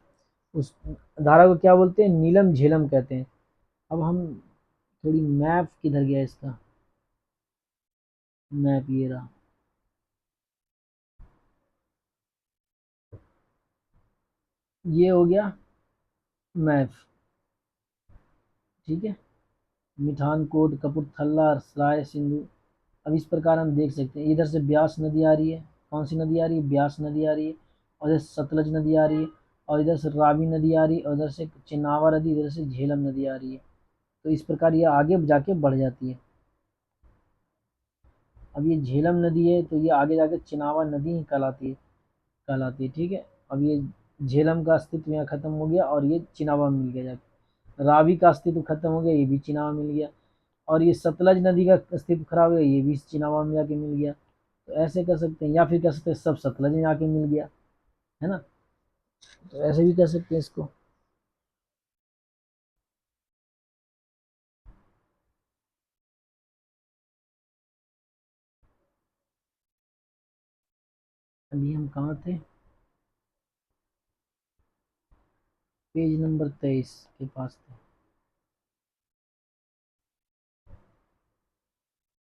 उस धारा को क्या बोलते हैं, नीलम झेलम कहते हैं। अब हम थोड़ी मैप किधर गया इसका, मैप ये रहा। ये हो गया मैप, ठीक है, मिठानकोट कपूरथला सराय सिंधु। अब इस प्रकार हम देख सकते हैं, इधर से ब्यास नदी आ रही है, कौन सी नदी आ रही है, ब्यास नदी आ रही है, और इधर सतलज नदी आ रही है, और इधर से रावी नदी आ रही है, और इधर से चिनावा नदी, इधर से झेलम नदी आ रही है। तो इस प्रकार ये आगे जाके बढ़ जाती है। अब ये झेलम नदी है तो ये आगे जाके चिनावा नदी ही कहलाती है, ठीक है। अब ये झेलम का अस्तित्व यहाँ खत्म हो गया और ये चिनावा मिल गया जाके। रावी का अस्तित्व खत्म हो गया, ये भी चिनावा मिल गया। और ये सतलज नदी का अस्तित्व खराब हो गया, ये भी चिनावा में जाके मिल गया। तो ऐसे कर सकते हैं, या फिर कह सकते हैं सब सतलज में जाके मिल गया, है ना। तो ऐसे भी कर सकते हैं इसको। अभी हम कहाँ थे, पेज नंबर 23 के पास थे।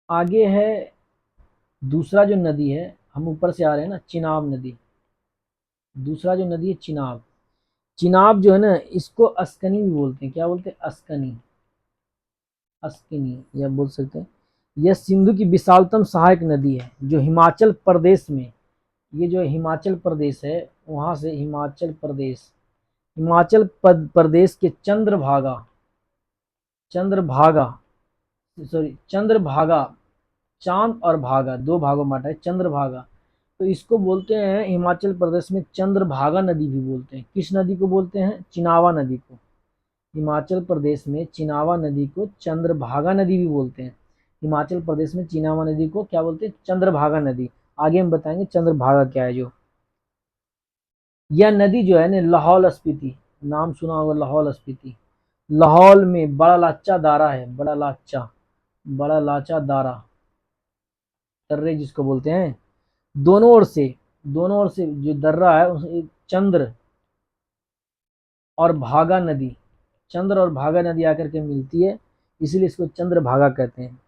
आगे है दूसरा जो नदी है, हम ऊपर से आ रहे हैं ना, चिनाब नदी। दूसरा जो नदी है चिनाब। चिनाब जो है ना, इसको अस्कनी भी बोलते हैं। क्या बोलते हैं? अस्कनी, अस्किनी या बोल सकते हैं। यह सिंधु की विशालतम सहायक नदी है जो हिमाचल प्रदेश में, ये जो हिमाचल प्रदेश है वहां से, हिमाचल प्रदेश के चंद्रभागा, सॉरी चंद्रभागा, चांद और भागा दो भागों में बांटा है, चंद्रभागा। तो इसको बोलते हैं हिमाचल प्रदेश में चंद्रभागा नदी भी बोलते हैं। किस नदी को बोलते हैं? चिनावा नदी को। हिमाचल प्रदेश में चिनावा नदी को चंद्रभागा नदी भी बोलते हैं। हिमाचल प्रदेश में चिनावा नदी को क्या बोलते हैं? चंद्रभागा नदी। आगे हम बताएंगे चंद्रभागा क्या है। जो यह नदी जो है ना, लाहौल स्पीति, नाम सुना होगा लाहौल स्पीति। लाहौल में बड़ा लाचा दारा है, बड़ा लाचा दारा, तर्रे जिसको बोलते हैं। दोनों ओर से जो दर्रा है उसे चंद्र और भागा नदी, चंद्र और भागा नदी आकर के मिलती है, इसीलिए इसको चंद्रभागा कहते हैं।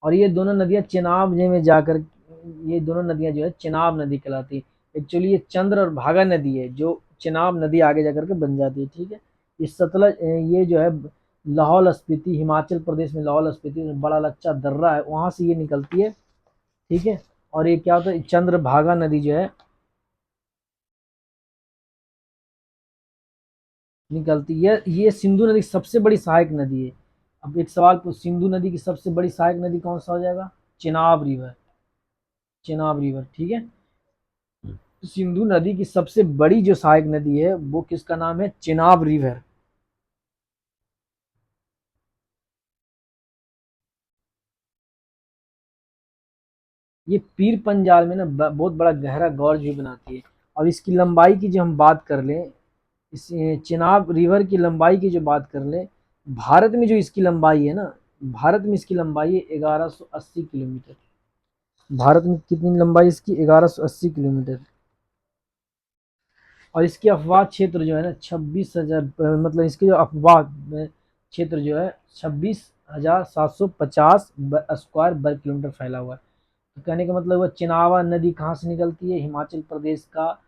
और ये दोनों नदियां चेनाब में जाकर, ये दोनों नदियां जो है चेनाब नदी कहलाती है। एक्चुअली ये चंद्र और भागा नदी है जो चेनाब नदी आगे जाकर के बन जाती है, ठीक है। इस सतलज, ये जो है लाहौल स्पीति, हिमाचल प्रदेश में लाहौल स्पीति में बड़ा लच्चा दर्रा है, वहां से ये निकलती है, ठीक है। और ये क्या होता है, चंद्रभागा नदी जो है निकलती है। ये सिंधु नदी की सबसे बड़ी सहायक नदी है। अब एक सवाल पूछ, सिंधु नदी की सबसे बड़ी सहायक नदी कौन सा हो जाएगा? चेनाब रिवर, चेनाब रिवर, ठीक है। सिंधु नदी की सबसे बड़ी जो सहायक नदी है वो किसका नाम है? चेनाब रिवर। ये पीर पंजाल में ना बहुत बड़ा गहरा गॉर्ज भी बनाती है। और इसकी लंबाई की जो हम बात कर लें, इस चेनाब रिवर की लंबाई की जो बात कर लें, भारत में जो इसकी लंबाई है ना, भारत में इसकी लंबाई है 1180 किलोमीटर। भारत में कितनी लंबाई इसकी? 1180 किलोमीटर। और इसके अफवाह क्षेत्र जो है ना 26,000, मतलब इसके जो अफवाह क्षेत्र जो है 26,750 स्क्वायर वर्ग किलोमीटर फैला हुआ है। तो कहने का मतलब है चिनावा नदी कहाँ से निकलती है? हिमाचल प्रदेश का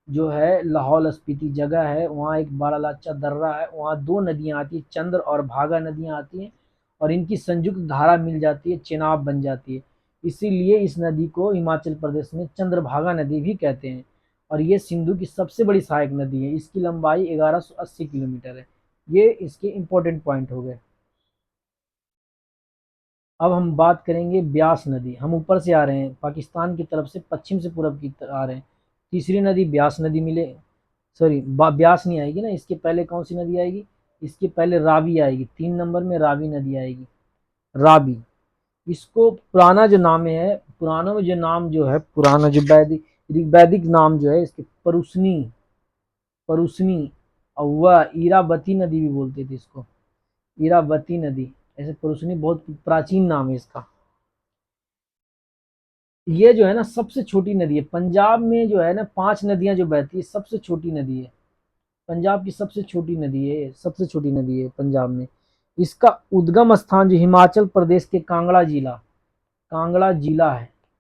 जो है लाहौल स्पीति जगह है, वहाँ एक बड़ा लाचा दर्रा है, वहाँ दो नदियाँ आती हैं, चंद्र और भागा नदियाँ आती हैं, और इनकी संयुक्त धारा मिल जाती है, चेनाब बन जाती है। इसीलिए इस नदी को हिमाचल प्रदेश में चंद्रभागा नदी भी कहते हैं। और ये सिंधु की सबसे बड़ी सहायक नदी है, इसकी लंबाई 1180 किलोमीटर है। ये इसके इम्पोर्टेंट पॉइंट हो गए। अब हम बात करेंगे ब्यास नदी। हम ऊपर से आ रहे हैं, पाकिस्तान की तरफ से पश्चिम से पूरब की तरफ आ रहे हैं। तीसरी नदी ब्यास नदी मिले, सॉरी ब्यास नहीं आएगी ना, इसके पहले कौन सी नदी आएगी? इसके पहले रावी आएगी, 3 नंबर में रावी नदी आएगी। रावी, इसको पुराना जो नाम है, पुराना में जो नाम जो है, पुराना जो वैदिक वैदिक नाम जो है इसके परुसनी, परुसनी, और वह इरावती नदी भी बोलते थे इसको, इरावती नदी। ऐसे परुसनी बहुत प्राचीन नाम है इसका। ये जो है ना सबसे छोटी नदी है पंजाब में, जो है ना 5 नदियां जो बहती है, सबसे छोटी नदी है पंजाब की, सबसे छोटी नदी है, सबसे छोटी नदी है पंजाब में। इसका उद्गम स्थान जो हिमाचल प्रदेश के कांगड़ा जिला है।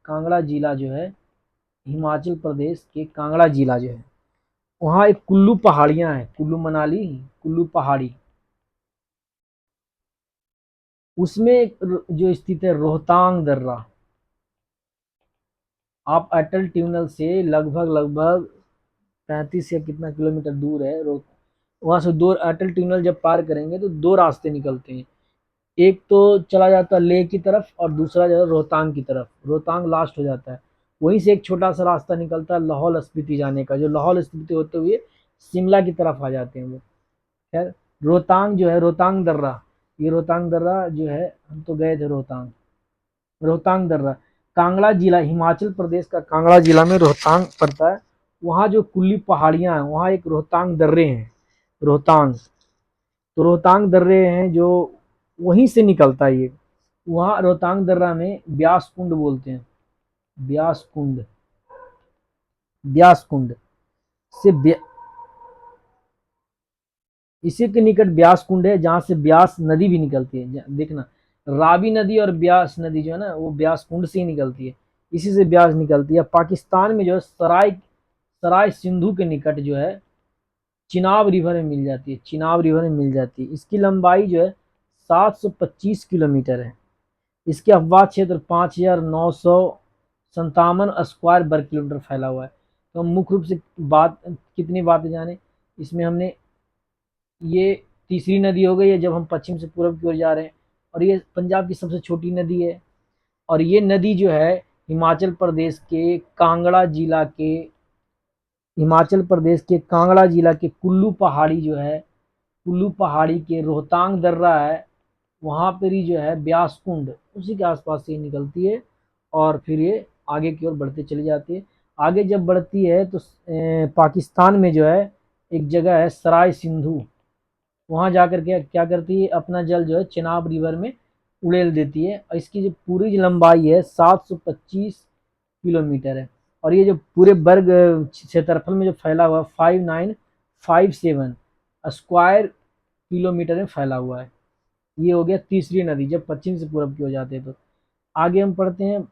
कांगड़ा जिला जो है हिमाचल प्रदेश के, कांगड़ा जिला जो है, वहाँ एक कुल्लू पहाड़ियाँ हैं, कुल्लू मनाली, कुल्लू पहाड़ी, उसमें जो स्थित है रोहतांग दर्रा। आप अटल टनल से लगभग 35 या कितना किलोमीटर दूर है, वहां से दो, अटल टनल जब पार करेंगे तो दो रास्ते निकलते हैं। एक तो चला जाता है लेह की तरफ और दूसरा जो है रोहतांग की तरफ, रोहतांग लास्ट हो जाता है। वहीं से एक छोटा सा रास्ता निकलता है लाहौल स्पीति जाने का, जो लाहौल स्पीति होते हुए शिमला की तरफ आ जाते हैं वो। खैर, रोहतांग जो है, रोहतांग दर्रा, ये रोहतांग दर्रा जो है, हम तो गए थे रोहतांग। रोहतांग दर्रा कांगड़ा जिला, हिमाचल प्रदेश का कांगड़ा जिला में रोहतांग पड़ता है। वहाँ जो कुल्ली पहाड़ियाँ हैं, वहाँ एक रोहतांग दर्रे हैं, रोहतांग। तो रोहतांग दर्रे हैं जो वहीं से निकलता है ये। वहाँ रोहतांग दर्रा में ब्यास कुंड बोलते हैं, ब्यास कुंड, ब्यास कुंड से इसी के निकट ब्यास कुंड है, जहाँ से ब्यास नदी भी निकलती है। देखना, रावी नदी और ब्यास नदी जो है ना, वो ब्यास कुंड से ही निकलती है, इसी से ब्यास निकलती है। पाकिस्तान में जो है सराय, सराय सिंधु के निकट जो है चिनाब रिवर में मिल जाती है, चिनाब रिवर में मिल जाती है। इसकी लंबाई जो है 725 किलोमीटर है। इसके अफवाह क्षेत्र 5,957 स्क्वायर वर्ग किलोमीटर फैला हुआ है। तो हम मुख्य रूप से बात, कितनी बातें जाने इसमें हमने, ये तीसरी नदी हो गई है जब हम पश्चिम से पूर्व की ओर जा रहे हैं, और ये पंजाब की सबसे छोटी नदी है। और ये नदी जो है हिमाचल प्रदेश के कांगड़ा जिला के, हिमाचल प्रदेश के कांगड़ा जिला के कुल्लू पहाड़ी जो है, कुल्लू पहाड़ी के रोहतांग दर्रा है, वहाँ पर ही जो है ब्यास कुंड, उसी के आसपास से ही निकलती है। और फिर ये आगे की ओर बढ़ते चली जाती है। आगे जब बढ़ती है तो पाकिस्तान में जो है एक जगह है सराय सिंधु, वहाँ जाकर के क्या करती है, अपना जल जो है चिनाब रिवर में उड़ेल देती है। और इसकी जो पूरी लंबाई है 725 किलोमीटर है। और ये जो पूरे वर्ग क्षेत्रफल में जो फैला हुआ है 5957 स्क्वायर किलोमीटर में फैला हुआ है। ये हो गया तीसरी नदी, जब पश्चिम से पूरब की हो जाते हैं तो। आगे हम पढ़ते हैं,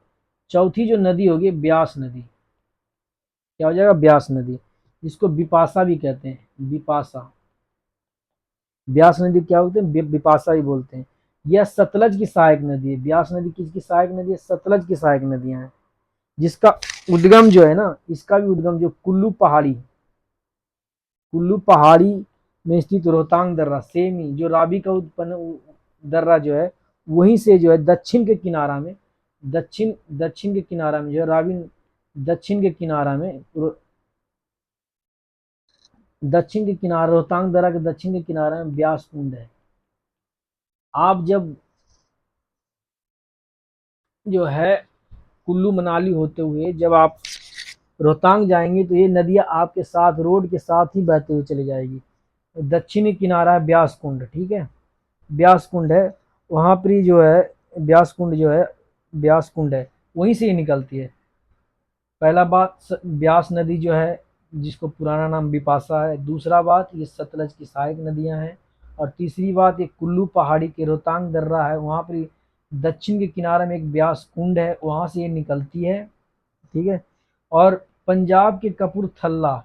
चौथी जो नदी होगी ब्यास नदी। क्या हो जाएगा, ब्यास नदी, जिसको बिपाशा भी कहते हैं, बिपाशा। ब्यास नदी क्या होते हैं, बिपाशा ही बोलते हैं। यह सतलज की सहायक नदी है। ब्यास नदी किसकी सहायक नदी है, सतलज की सहायक नदियां हैं। जिसका उद्गम जो है ना, इसका भी उद्गम जो कुल्लू पहाड़ी, कुल्लू पहाड़ी में स्थित रोहतांग दर्रा, सेम ही जो रावी का उत्पन्न दर्रा जो है, वहीं से जो है दक्षिण के किनारा में, दक्षिण दक्षिण के किनारा में जो है रावी, दक्षिण के किनारा में, दक्षिण के किनारे, रोहतांग दर्रा के दक्षिण के किनारे में ब्यास कुंड है। आप जब जो है कुल्लू मनाली होते हुए जब आप रोहतांग जाएंगे तो ये नदियाँ आपके साथ रोड के साथ ही बहते हुए चली जाएगी। दक्षिणी किनारा है ब्यास कुंड, ठीक है, ब्यास कुंड है, वहाँ पर ही जो है ब्यास कुंड जो है, ब्यास कुंड है, वहीं से ही निकलती है। पहला बात, ब्यास नदी जो है जिसको पुराना नाम बिपाशा है। दूसरा बात, ये सतलज की सहायक नदियां हैं। और तीसरी बात, ये कुल्लू पहाड़ी के रोहतांग दर्रा है, वहाँ पर दक्षिण के किनारे में एक ब्यास कुंड है, वहाँ से ये निकलती है, ठीक है। और पंजाब के कपूरथला,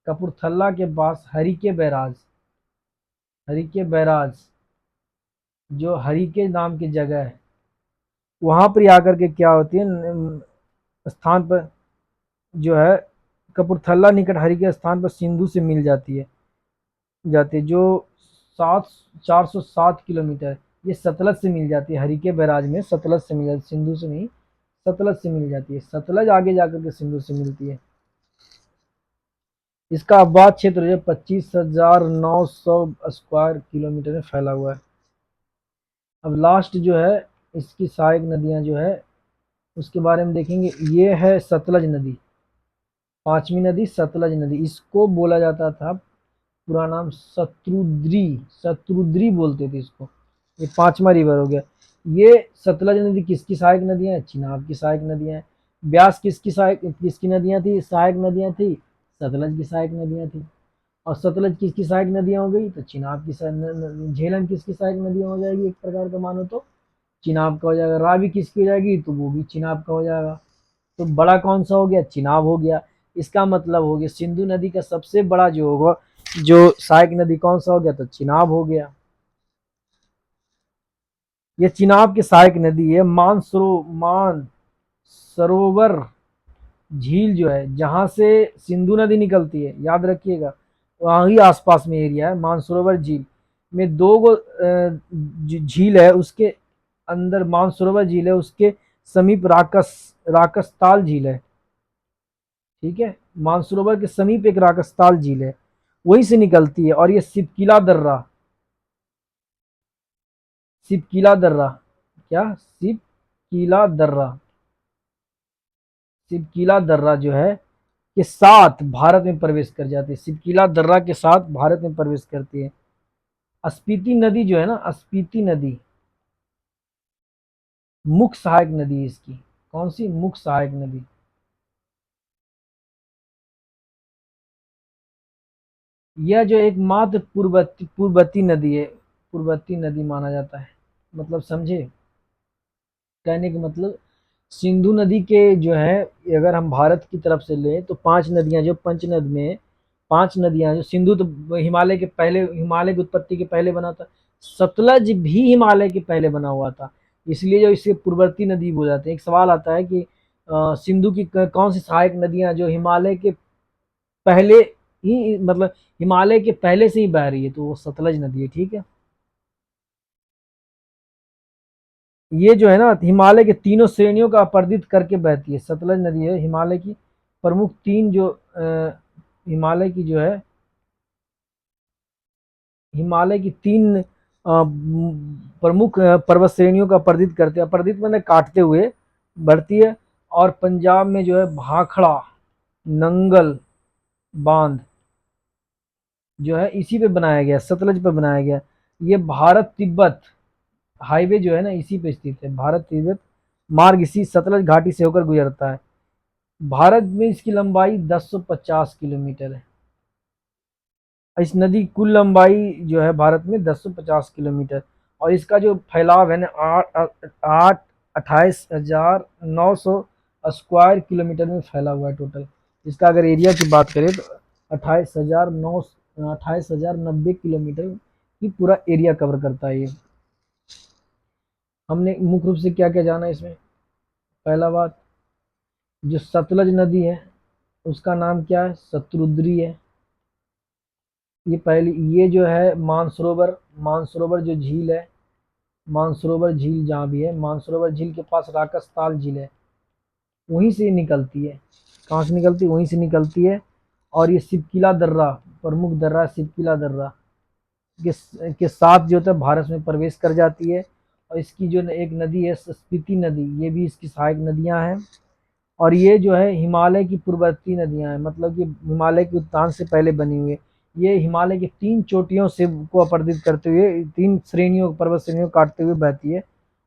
कपूरथला के पास हरीके बैराज, हरीके बैराज जो हरीके नाम की जगह है, वहाँ पर आकर के क्या होती है, स्थान पर जो है कपूरथला निकट हरीके स्थान पर सिंधु से मिल जाती है जो 407 किलोमीटर, ये सतलज से मिल जाती है। हरीके बैराज में सतलज से मिल जाती है, सिंधु से नहीं, सतलज से मिल जाती है। सतलज आगे जाकर के सिंधु से मिलती है। इसका आबाद क्षेत्र जो 25,900 स्क्वायर किलोमीटर में फैला हुआ है। अब लास्ट जो है इसकी सहायक नदियां जो है उसके बारे में देखेंगे। ये है सतलज नदी, पांचवी नदी सतलज नदी। इसको बोला जाता था, पूरा नाम शत्रुद्री, शत्रुद्री बोलते थे इसको। ये पांचवा रिवर हो गया। ये सतलज नदी किसकी सहायक नदियां हैं, चिनाब की सहायक नदियां हैं। ब्यास किसकी सहायक, किसकी नदियां थी, सहायक नदियां थी, सतलज की सहायक नदियां थी। और सतलज किसकी सहायक नदियां हो गई, तो चिनाब की झेलम किसकी सहायक नदियां हो जाएगी, एक प्रकार का मानो तो चिनाब का हो जाएगा। रावी किसकी हो जाएगी, तो वो भी चिनाब का हो जाएगा। तो बड़ा कौन सा हो गया, चिनाब हो गया। इसका मतलब हो गया सिंधु नदी का सबसे बड़ा जो होगा, जो सहायक नदी कौन सा हो गया, तो चिनाब हो गया। ये चिनाब की सहायक नदी है। मान सरोवर झील जो है, जहां से सिंधु नदी निकलती है, याद रखिएगा, वहीं आसपास में एरिया है मानसरोवर झील। में दो गो झील है, उसके अंदर मानसरोवर झील है, उसके समीप राकसताल झील है। ठीक है, मानसरोवर के समीप एक राकसताल झील है, वहीं से निकलती है। और ये सिपकीला दर्रा, क्या सिपकीला दर्रा जो है के साथ भारत में प्रवेश कर जाती है, सिपकीला दर्रा के साथ भारत में प्रवेश करती है। स्पीति नदी जो है ना, स्पीति नदी मुख्य सहायक नदी है इसकी। कौन सी मुख्य सहायक नदी? यह जो एकमात्र पूर्ववर्ती नदी है, पूर्ववर्ती नदी माना जाता है। मतलब समझे कहने का मतलब, सिंधु नदी के जो है, अगर हम भारत की तरफ से लें तो पांच नदियां जो पंचनद में, पांच नदियां जो सिंधु तो हिमालय के पहले, हिमालय की उत्पत्ति के पहले बना था। सतलज भी हिमालय के पहले बना हुआ था, इसलिए जो इसे पूर्ववर्ती नदी बोल जाते हैं। एक सवाल आता है कि सिंधु की कौन सी सहायक नदियां जो हिमालय के पहले ही, मतलब हिमालय के पहले से ही बह रही है, तो वो सतलज नदी है। ठीक है, ये जो है ना हिमालय के तीनों श्रेणियों का अपरदित करके बहती है। सतलज नदी है हिमालय की प्रमुख तीन जो हिमालय की जो है, हिमालय की तीन प्रमुख पर्वत श्रेणियों का अपरदित करते हैं। अपरदित मैंने काटते हुए बढ़ती है। और पंजाब में जो है भाखड़ा नंगल बांध जो है इसी पे बनाया गया, सतलज पे बनाया गया। ये भारत तिब्बत हाईवे जो है ना इसी पे स्थित है। भारत तिब्बत मार्ग इसी सतलज घाटी से होकर गुजरता है। भारत में इसकी लंबाई 1050 किलोमीटर है। इस नदी की कुल लंबाई जो है भारत में 1050 किलोमीटर, और इसका जो फैलाव है ना, आठ 28,900 स्क्वायर किलोमीटर में फैला हुआ है टोटल। इसका अगर एरिया की बात करें तो 28,090 किलोमीटर की पूरा एरिया कवर करता है ये। हमने मुख्य रूप से क्या क्या जाना इसमें? पहला बात, जो सतलज नदी है उसका नाम क्या है? शत्रुद्री है। ये पहली, ये जो है मानसरोवर, मानसरोवर जो झील है, मानसरोवर झील जहाँ भी है, मानसरोवर झील के पास राकसताल झील है, वहीं से निकलती है। कहाँ से निकलती है? वहीं से निकलती है। और ये सिपकिला दर्रा, प्रमुख दर्रा सिपकिला दर्रा के साथ जो है भारत में प्रवेश कर जाती है। और इसकी जो एक नदी है स्पीति नदी, ये भी इसकी सहायक नदियां हैं। और ये जो है हिमालय की पूर्ववर्ती नदियां हैं, मतलब कि हिमालय के उत्तान से पहले बनी हुई है। ये हिमालय की तीन चोटियों से को अपरदित करते हुए, तीन श्रेणियों पर्वत श्रेणियों को काटते हुए बहती है।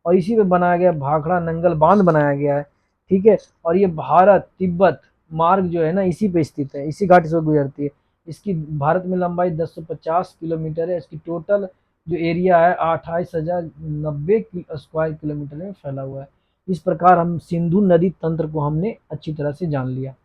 और इसी पे बनाया गया भाखड़ा नंगल बांध बनाया गया है। ठीक है, और ये भारत तिब्बत मार्ग जो है ना इसी पे स्थित है, इसी घाटी से गुजरती है। इसकी भारत में लंबाई 1050 किलोमीटर है। इसकी टोटल जो एरिया है 28,090 स्क्वायर किलोमीटर में फैला हुआ है। इस प्रकार हम सिंधु नदी तंत्र को हमने अच्छी तरह से जान लिया।